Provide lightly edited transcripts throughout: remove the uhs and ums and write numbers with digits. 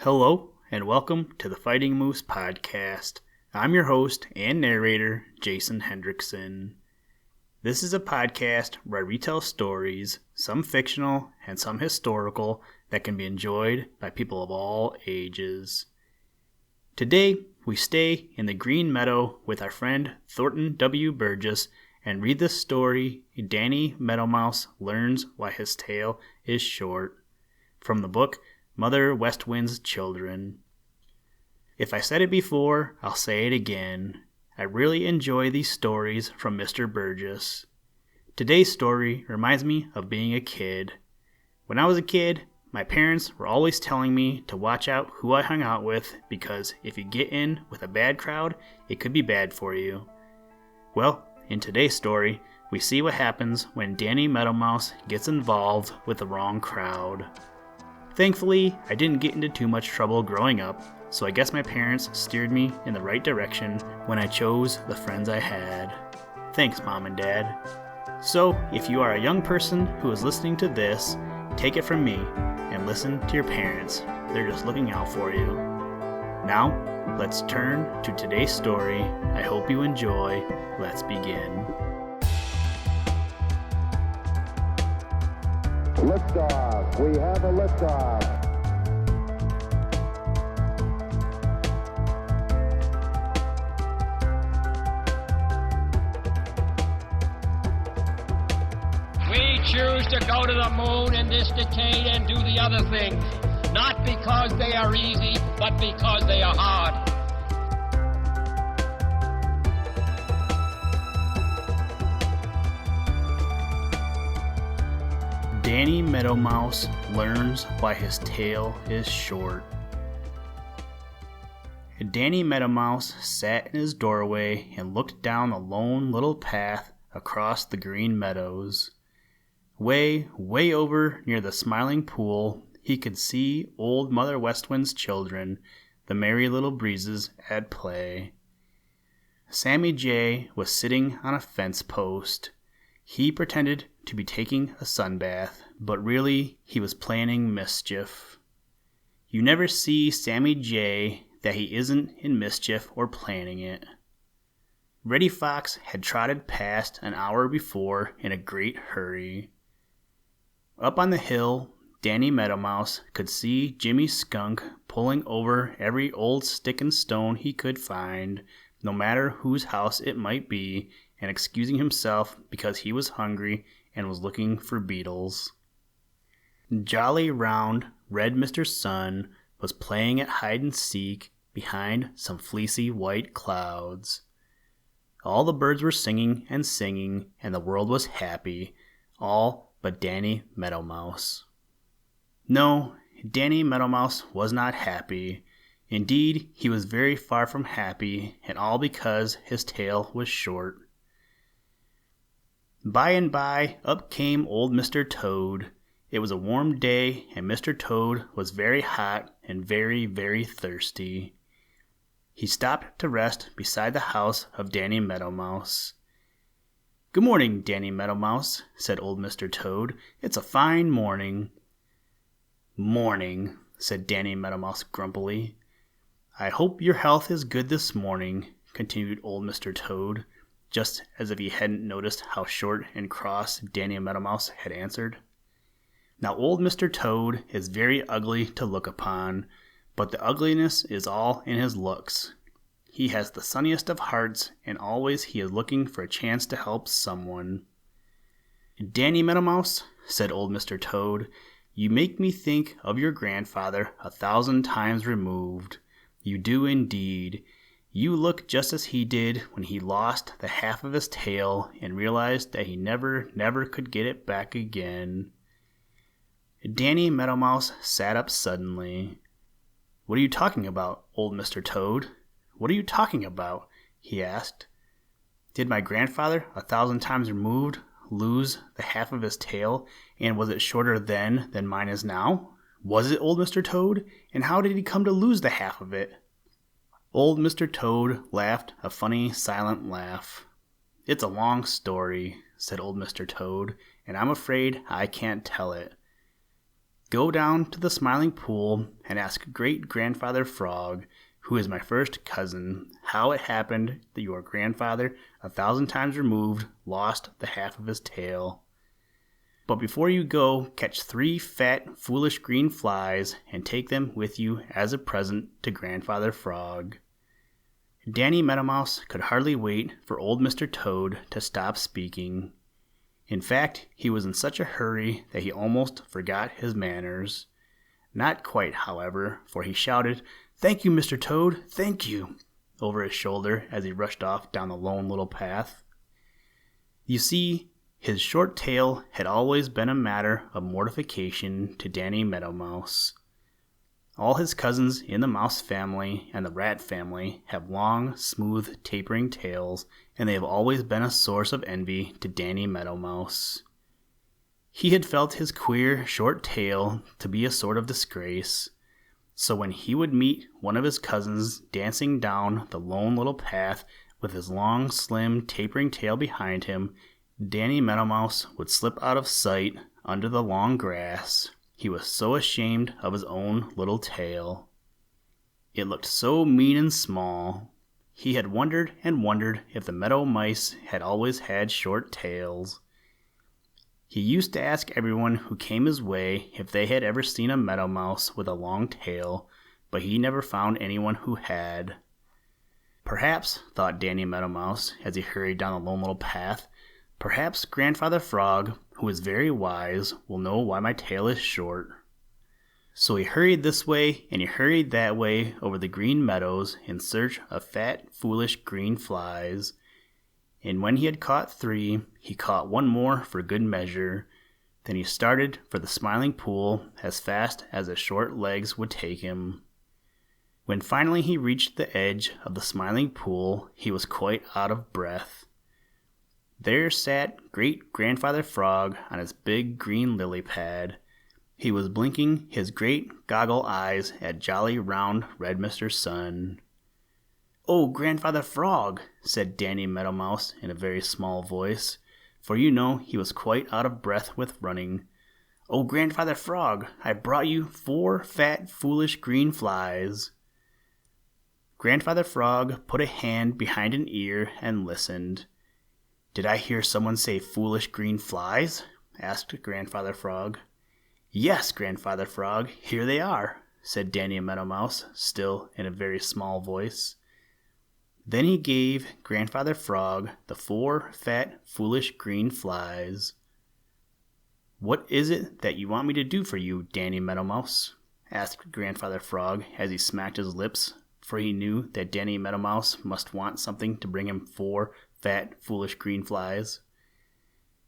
Hello, and welcome to the Fighting Moose podcast. I'm your host and narrator, Jason Hendrickson. This is a podcast where I retell stories, some fictional and some historical, that can be enjoyed by people of all ages. Today, we stay in the Green Meadow with our friend Thornton W. Burgess and read the story Danny Meadow Mouse Learns Why His Tail is Short, from the book Mother West Wind's Children. If I said it before, I'll say it again. I really enjoy these stories from Mr. Burgess. Today's story reminds me of being a kid. When I was a kid, my parents were always telling me to watch out who I hung out with because if you get in with a bad crowd, it could be bad for you. Well, in today's story, we see what happens when Danny Meadow Mouse gets involved with the wrong crowd. Thankfully, I didn't get into too much trouble growing up, so I guess my parents steered me in the right direction when I chose the friends I had. Thanks, Mom and Dad. So, if you are a young person who is listening to this, take it from me and listen to your parents. They're just looking out for you. Now, let's turn to today's story. I hope you enjoy. Let's begin. Liftoff. We have a liftoff. We choose to go to the moon in this decade and do the other things, not because they are easy, but because they are hard. Danny Meadow Mouse learns why his tail is short. Danny Meadow Mouse sat in his doorway and looked down the lone little path across the green meadows. Way over near the Smiling Pool, he could see old Mother West Wind's children, the Merry Little Breezes, at play. Sammy Jay was sitting on a fence post. He pretended to be taking a sunbath, but really he was planning mischief. You never see Sammy Jay that he isn't in mischief or planning it. Reddy Fox had trotted past an hour before in a great hurry. Up on the hill, Danny Meadow Mouse could see Jimmy Skunk pulling over every old stick and stone he could find, no matter whose house it might be, and excusing himself because he was hungry and was looking for beetles. Jolly, round, red Mr. Sun was playing at hide-and-seek behind some fleecy white clouds. All the birds were singing, and the world was happy, all but Danny Meadow Mouse. No, Danny Meadow Mouse was not happy. Indeed, he was very far from happy, and all because his tail was short. By and by, up came old Mr. Toad. It was a warm day, and Mr. Toad was very hot and very, very thirsty. He stopped to rest beside the house of Danny Meadow Mouse. "Good morning, Danny Meadow Mouse," said old Mr. Toad. "It's a fine morning." "Morning," said Danny Meadow Mouse grumpily. "I hope your health is good this morning," continued old Mr. Toad, just as if he hadn't noticed how short and cross Danny Meadow Mouse had answered. Now old Mr. Toad is very ugly to look upon, but the ugliness is all in his looks. He has the sunniest of hearts, and always he is looking for a chance to help someone. "Danny Meadow Mouse," said old Mr. Toad, "you make me think of your grandfather 1,000 times removed. You do indeed. You look just as he did when he lost the half of his tail and realized that he never could get it back again." Danny Meadow Mouse sat up suddenly. "What are you talking about, old Mr. Toad? What are you talking about?" he asked. "Did my grandfather 1,000 times removed lose the half of his tail, and was it shorter then than mine is now? Was it, old Mr. Toad? And how did he come to lose the half of it?" Old Mr. Toad laughed a funny, silent laugh. "It's a long story," said old Mr. Toad, "and I'm afraid I can't tell it. Go down to the Smiling Pool and ask Great-Grandfather Frog, who is my first cousin, how it happened that your grandfather, 1,000 times removed, lost the half of his tail. But before you go, catch 3 fat, foolish green flies and take them with you as a present to Grandfather Frog. Danny Meadow Mouse could hardly wait for old Mr. Toad to stop speaking. In fact, he was in such a hurry that he almost forgot his manners. Not quite, however, for he shouted, "Thank you, Mr. Toad, thank you," over his shoulder as he rushed off down the lone little path. You see, his short tail had always been a matter of mortification to Danny Meadow Mouse. All his cousins in the mouse family and the rat family have long, smooth, tapering tails, and they have always been a source of envy to Danny Meadow Mouse. He had felt his queer, short tail to be a sort of disgrace, so when he would meet one of his cousins dancing down the lone little path with his long, slim, tapering tail behind him, Danny Meadow Mouse would slip out of sight under the long grass. He was so ashamed of his own little tail. It looked so mean and small. He had wondered and wondered if the meadow mice had always had short tails. He used to ask everyone who came his way if they had ever seen a meadow mouse with a long tail, but he never found anyone who had. Perhaps, thought Danny Meadow Mouse as he hurried down the lone little path, perhaps Grandfather Frog, who is very wise, will know why my tail is short. So he hurried this way and he hurried that way over the green meadows in search of fat, foolish green flies. And when he had caught 3, he caught 1 more for good measure. Then he started for the Smiling Pool as fast as his short legs would take him. When finally he reached the edge of the Smiling Pool, he was quite out of breath. There sat Great-Grandfather Frog on his big green lily pad. He was blinking his great goggle eyes at jolly round red Mr. Sun. "Oh, Grandfather Frog," said Danny Meadow Mouse in a very small voice, for you know he was quite out of breath with running. "Oh, Grandfather Frog, I've brought you 4 fat, foolish green flies." Grandfather Frog put a hand behind an ear and listened. "Did I hear someone say foolish green flies?" asked Grandfather Frog. "Yes, Grandfather Frog, here they are," said Danny Meadow Mouse, still in a very small voice. Then he gave Grandfather Frog the 4 fat, foolish green flies. "What is it that you want me to do for you, Danny Meadow Mouse?" asked Grandfather Frog as he smacked his lips, for he knew that Danny Meadow Mouse must want something to bring him 4 fat, foolish green flies.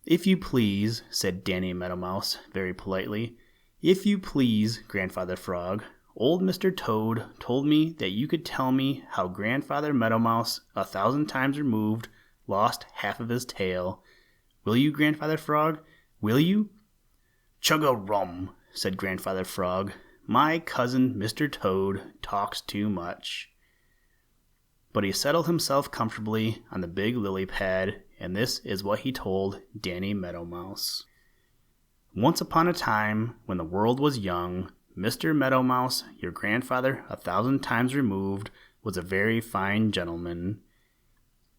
"If you please," said Danny Meadow Mouse very politely, "if you please, Grandfather Frog, old Mr. Toad told me that you could tell me how Grandfather Meadow Mouse, 1,000 times removed, lost half of his tail. Will you, Grandfather Frog? Will you?" "Chug-a-rum," said Grandfather Frog. "My cousin Mr. Toad talks too much." But he settled himself comfortably on the big lily pad, and this is what he told Danny Meadow Mouse. "Once upon a time, when the world was young, Mr. Meadow Mouse, your grandfather 1,000 times removed, was a very fine gentleman.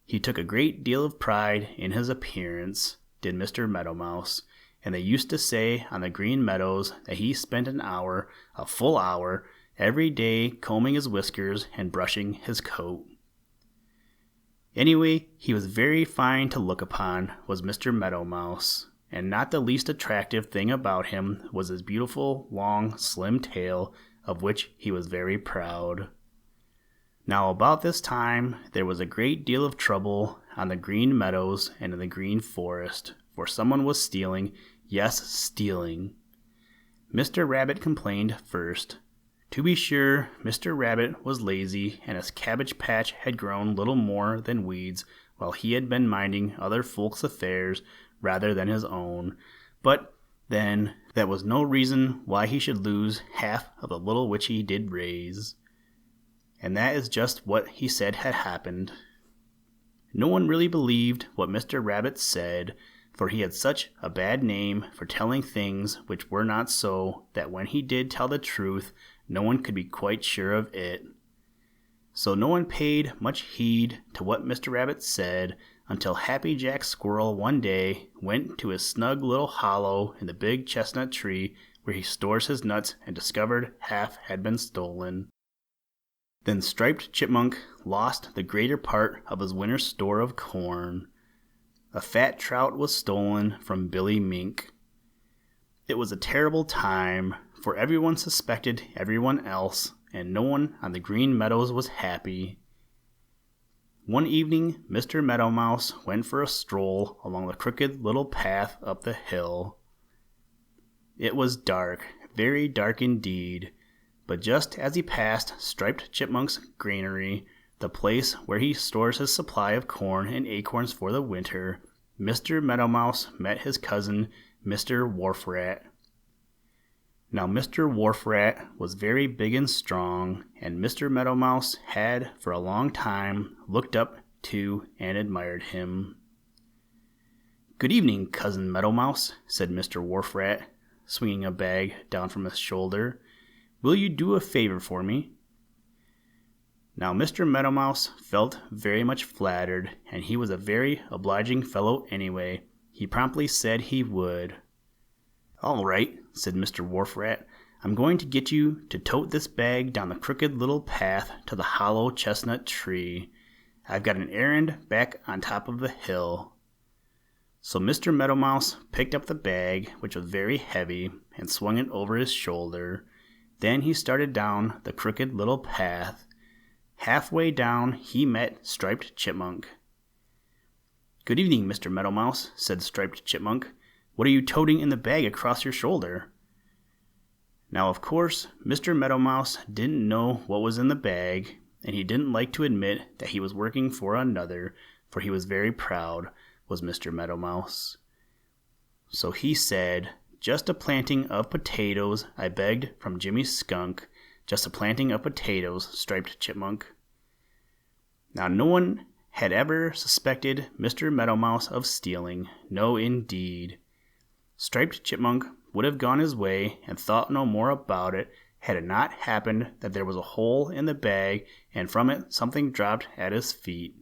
He took a great deal of pride in his appearance, did Mr. Meadow Mouse, and they used to say on the Green Meadows that he spent an hour, a full hour, every day combing his whiskers and brushing his coat. Anyway, he was very fine to look upon, was Mr. Meadow Mouse, and not the least attractive thing about him was his beautiful, long, slim tail, of which he was very proud. Now about this time there was a great deal of trouble on the Green Meadows and in the Green Forest, for someone was stealing, yes, stealing. Mr. Rabbit complained first. To be sure, Mr. Rabbit was lazy, and his cabbage patch had grown little more than weeds while he had been minding other folks' affairs rather than his own. But, then, that was no reason why he should lose half of the little which he did raise. And that is just what he said had happened. No one really believed what Mr. Rabbit said, for he had such a bad name for telling things which were not so, that when he did tell the truth, no one could be quite sure of it. So no one paid much heed to what Mr. Rabbit said, until Happy Jack Squirrel one day went to his snug little hollow in the big chestnut tree where he stores his nuts and discovered half had been stolen. Then Striped Chipmunk lost the greater part of his winter store of corn. A fat trout was stolen from Billy Mink. It was a terrible time, for everyone suspected everyone else, and no one on the Green Meadows was happy. One evening, Mr. Meadow Mouse went for a stroll along the crooked little path up the hill. It was dark, very dark indeed, but just as he passed Striped Chipmunk's granary, the place where he stores his supply of corn and acorns for the winter, Mr. Meadow Mouse met his cousin, Mr. Wharf Rat. Now Mr. Wharf Rat was very big and strong, and Mr. Meadow Mouse had for a long time looked up to and admired him. "Good evening, Cousin Meadow Mouse," said Mr. Wharf Rat, swinging a bag down from his shoulder. "Will you do a favor for me?" Now Mr. Meadow Mouse felt very much flattered, and he was a very obliging fellow anyway. He promptly said he would. "All right," said Mr. Wharf Rat. "I'm going to get you to tote this bag down the crooked little path to the hollow chestnut tree. I've got an errand back on top of the hill." So Mr. Meadow Mouse picked up the bag, which was very heavy, and swung it over his shoulder. Then he started down the crooked little path. Halfway down he met Striped Chipmunk. "Good evening, Mr. Meadow Mouse," said Striped Chipmunk. "What are you toting in the bag across your shoulder?" Now, of course, Mr. Meadow Mouse didn't know what was in the bag, and he didn't like to admit that he was working for another, for he was very proud, was Mr. Meadow Mouse. So he said, "Just a planting of potatoes I begged from Jimmy Skunk. Just a planting of potatoes, Striped Chipmunk." Now, no one had ever suspected Mr. Meadow Mouse of stealing. No, indeed. Striped Chipmunk would have gone his way and thought no more about it had it not happened that there was a hole in the bag and from it something dropped at his feet.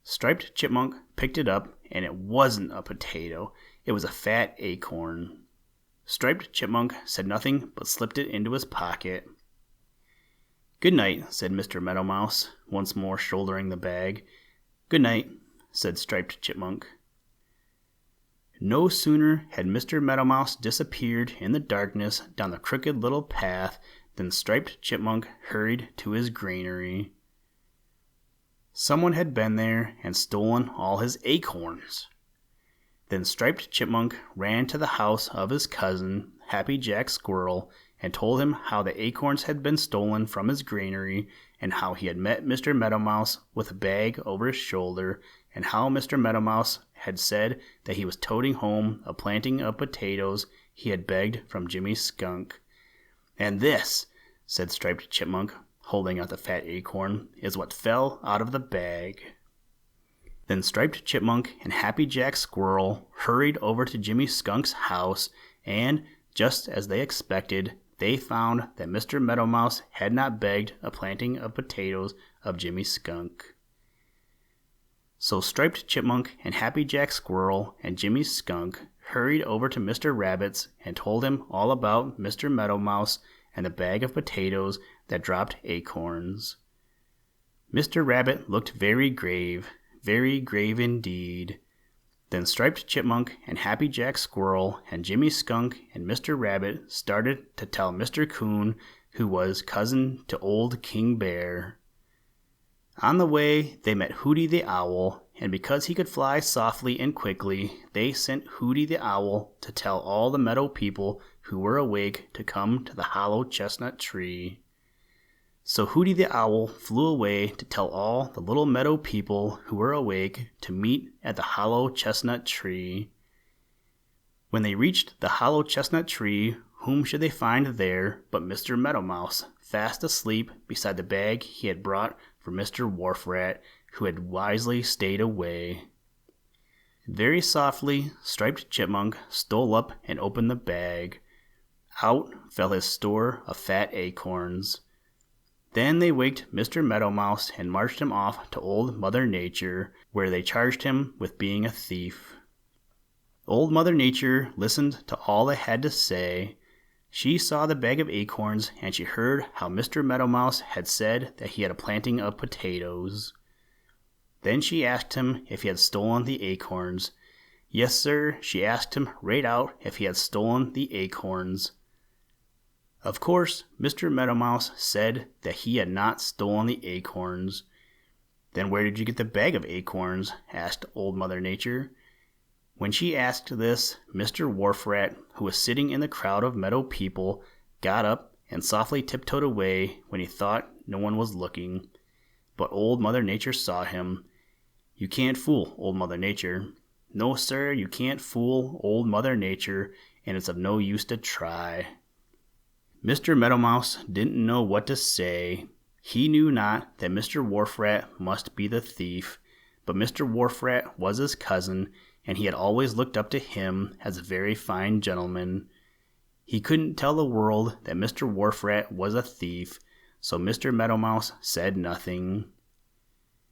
Striped Chipmunk picked it up, and it wasn't a potato. It was a fat acorn. Striped Chipmunk said nothing but slipped it into his pocket. "Good night," said Mr. Meadow Mouse, once more shouldering the bag. "Good night," said Striped Chipmunk. No sooner had Mr. Meadow Mouse disappeared in the darkness down the crooked little path than Striped Chipmunk hurried to his granary. Someone had been there and stolen all his acorns. Then Striped Chipmunk ran to the house of his cousin, Happy Jack Squirrel, and told him how the acorns had been stolen from his granary, and how he had met Mr. Meadow Mouse with a bag over his shoulder, and how Mr. Meadow Mouse had said that he was toting home a planting of potatoes he had begged from Jimmy Skunk. "And this," said Striped Chipmunk, holding out the fat acorn, "is what fell out of the bag." Then Striped Chipmunk and Happy Jack Squirrel hurried over to Jimmy Skunk's house, and, just as they expected, they found that Mr. Meadow Mouse had not begged a planting of potatoes of Jimmy Skunk. So Striped Chipmunk and Happy Jack Squirrel and Jimmy Skunk hurried over to Mr. Rabbit's and told him all about Mr. Meadow Mouse and the bag of potatoes that dropped acorns. Mr. Rabbit looked very grave indeed. Then Striped Chipmunk and Happy Jack Squirrel and Jimmy Skunk and Mr. Rabbit started to tell Mr. Coon, who was cousin to Old King Bear. On the way, they met Hooty the Owl, and because he could fly softly and quickly, they sent Hooty the Owl to tell all the meadow people who were awake to come to the hollow chestnut tree. So Hooty the Owl flew away to tell all the little meadow people who were awake to meet at the hollow chestnut tree. When they reached the hollow chestnut tree, whom should they find there but Mr. Meadow Mouse, fast asleep beside the bag he had brought for Mr. Wharf Rat, who had wisely stayed away. Very softly, Striped Chipmunk stole up and opened the bag. Out fell his store of fat acorns. Then they waked Mr. Meadow Mouse and marched him off to Old Mother Nature, where they charged him with being a thief. Old Mother Nature listened to all they had to say. She saw the bag of acorns, and she heard how Mr. Meadow Mouse had said that he had a planting of potatoes. Then she asked him if he had stolen the acorns. Yes, sir, she asked him right out if he had stolen the acorns. Of course, Mr. Meadow Mouse said that he had not stolen the acorns. Then where did you get the bag of acorns? Asked Old Mother Nature. When she asked this, Mr. Wharf Rat, who was sitting in the crowd of meadow people, got up and softly tiptoed away when he thought no one was looking. But Old Mother Nature saw him. You can't fool Old Mother Nature. No, sir, you can't fool Old Mother Nature, and it's of no use to try. Mr. Meadow Mouse didn't know what to say. He knew not that Mr. Wharf Rat must be the thief, but Mr. Wharf Rat was his cousin, and he had always looked up to him as a very fine gentleman. He couldn't tell the world that Mr. Wharf Rat was a thief, so Mr. Meadow Mouse said nothing.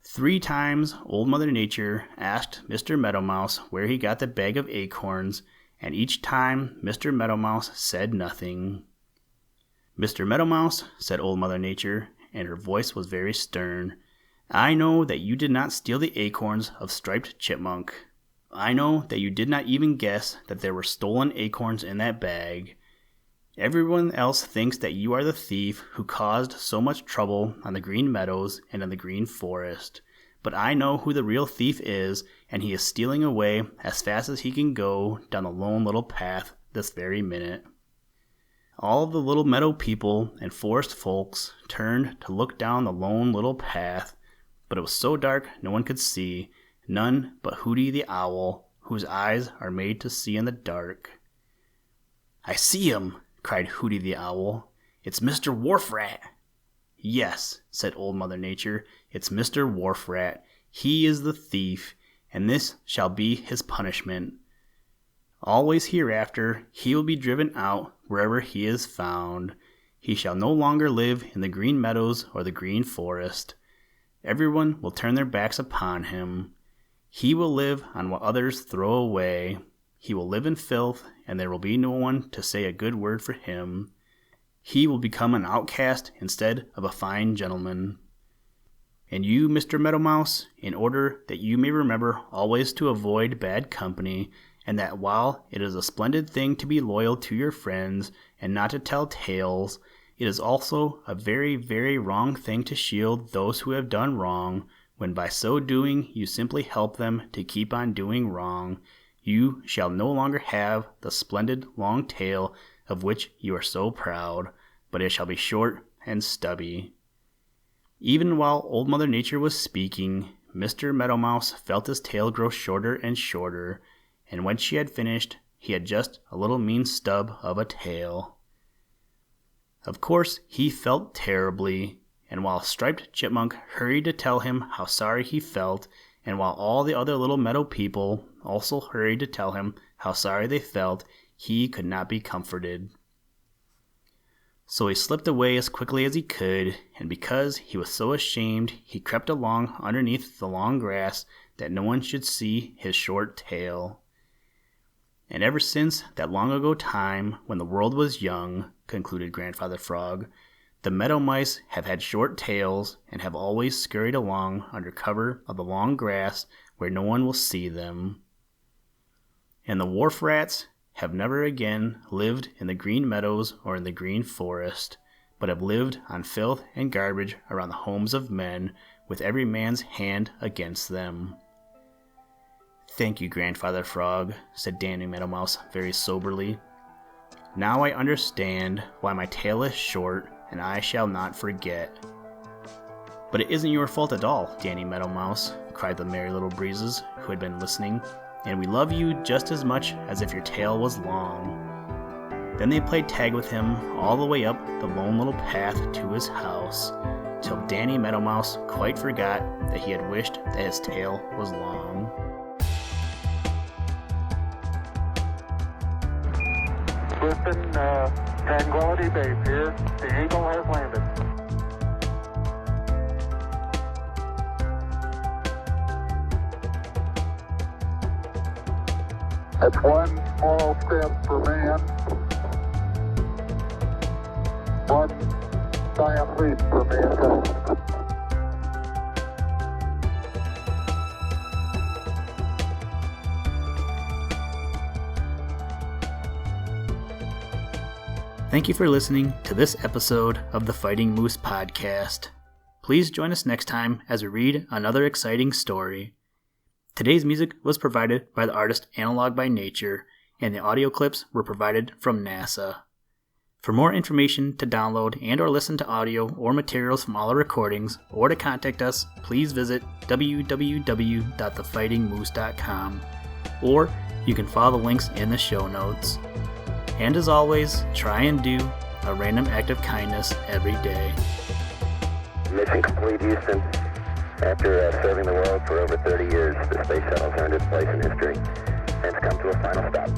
3 times Old Mother Nature asked Mr. Meadow Mouse where he got the bag of acorns, and each time Mr. Meadow Mouse said nothing. Mr. Meadow Mouse, said Old Mother Nature, and her voice was very stern, I know that you did not steal the acorns of Striped Chipmunk. I know that you did not even guess that there were stolen acorns in that bag. Everyone else thinks that you are the thief who caused so much trouble on the Green Meadows and in the Green Forest. But I know who the real thief is, and he is stealing away as fast as he can go down the Lone Little Path this very minute. All of the little meadow people and forest folks turned to look down the Lone Little Path, but it was so dark no one could see, none but Hooty the Owl, whose eyes are made to see in the dark. I see him, cried Hooty the Owl. It's Mr. Wharf Rat. Yes, said Old Mother Nature, it's Mr. Wharf Rat. He is the thief, and this shall be his punishment. Always hereafter he will be driven out wherever he is found. He shall no longer live in the Green Meadows or the Green Forest. Everyone will turn their backs upon him. He will live on what others throw away. He will live in filth, and there will be no one to say a good word for him. He will become an outcast instead of a fine gentleman. And you, Mr. Meadow Mouse, in order that you may remember always to avoid bad company, and that while it is a splendid thing to be loyal to your friends and not to tell tales, it is also a very, very wrong thing to shield those who have done wrong, when by so doing you simply help them to keep on doing wrong. You shall no longer have the splendid long tail of which you are so proud, but it shall be short and stubby. Even while Old Mother Nature was speaking, Mr. Meadow Mouse felt his tail grow shorter and shorter, and when she had finished, he had just a little mean stub of a tail. Of course, he felt terribly, and while Striped Chipmunk hurried to tell him how sorry he felt, and while all the other little meadow people also hurried to tell him how sorry they felt, he could not be comforted. So he slipped away as quickly as he could, and because he was so ashamed, he crept along underneath the long grass that no one should see his short tail. And ever since that long ago time when the world was young, concluded Grandfather Frog, the meadow mice have had short tails and have always scurried along under cover of the long grass where no one will see them. And the wharf rats have never again lived in the Green Meadows or in the Green Forest, but have lived on filth and garbage around the homes of men, with every man's hand against them. Thank you, Grandfather Frog, said Danny Meadow Mouse very soberly. Now I understand why my tail is short, and I shall not forget. But it isn't your fault at all, Danny Meadow Mouse, cried the Merry Little Breezes, who had been listening, and we love you just as much as if your tail was long. Then they played tag with him all the way up the Lone Little Path to his house, till Danny Meadow Mouse quite forgot that he had wished that his tail was long. Houston, Tranquility Base here. The Eagle has landed. That's one small step for man, one giant leap for mankind. Thank you for listening to this episode of the Fighting Moose podcast. Please join us next time as we read another exciting story. Today's music was provided by the artist Analog by Nature, and the audio clips were provided from NASA. For more information to download and or listen to audio or materials from all our recordings, or to contact us, please visit www.thefightingmoose.com, or you can follow the links in the show notes. And as always, try and do a random act of kindness every day. Mission complete, Houston. After serving the world for over 30 years, the space shuttle's earned its place in history and it's come to a final stop.